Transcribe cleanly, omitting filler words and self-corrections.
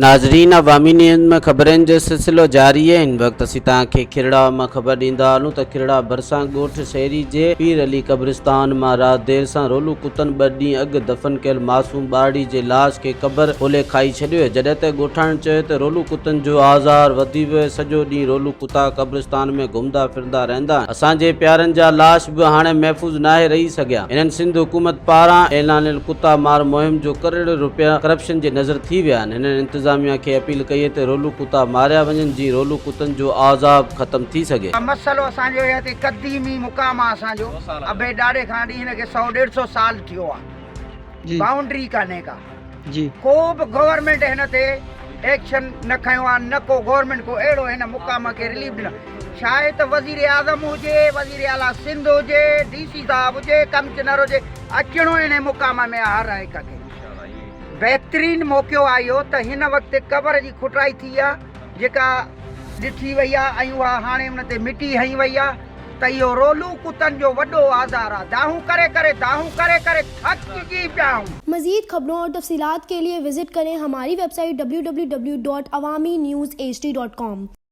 नाज़रीन अवामी न्यूज़ में खबरन जो सिलसिलो जारी है। इन वक्त असीं तव्हांखे करड़ा में खबर ॾींदा हलूं त करड़ा ڀرسان ॻोठ सैरी जे पीर अली कब्रिस्तान में रात देर सां रोलू कुतन 2 ॾींहं अॻु दफ़न कयल मासूम ॿारड़ी जे लाश खे क़बर खोले खाई छॾियो। जॾहिं त ॻोठाणनि चयो त रोलू कुतन जो आज़ार वधी वियो। सॼो ॾींहुं रोलू कुता कब्रिस्तान में घुमंदा फिरंदा रहंदा। असांजे प्यारनि जा लाश बि हाणे महफ़ूज़ नाहे रही सघिया। इन्हनि सिंध हुकूमत पारां ऐलानियल कुता मार मुहिम जो करोड़ रुपया करप्शन जे नज़र थी विया आहिनि। हिननि इंतज़ामिया खे अपील कई त रोलू कुता मारिया वञनि जी रोलू कुतन जो आज़ाब ख़त्म थी सघे। मसलो असांजो हिते क़दीमी मुक़ाम आहे असांजो अबे ॾाढे खां ॾी हिनखे 100-150 साल थियो आहे। बाउंड्री कान्हे का जी को बि गवर्नमेंट हिन ते एक्शन न खयो आहे, न को गवर्नमेंट को अहिड़ो हिन मुक़ाम खे रिलीफ ॾिनो। शायद वज़ीर आज़म हुजे, वज़ीर आला सिंध हुजे, DC साहब हुजे, कमिश्नर हुजे, अचणो हिन मुक़ाम में हर हिक खे बेहतरीन मौक़ो आयो त हिन वक़्तु क़बर जी खुटाई थी आहे जेका ॾिठी वई आहे ऐं उहा हाणे उन ते मिटी हई वई आहे त इहो रोलू कुतन जो वॾो आज़ार आहे। दाहूं करे करे थकिजी पिया हूं। मज़ीद खबरों और तफसीलात के लिए विजिट करें हमारी वेबसाइट www.awamiNewsHD.com।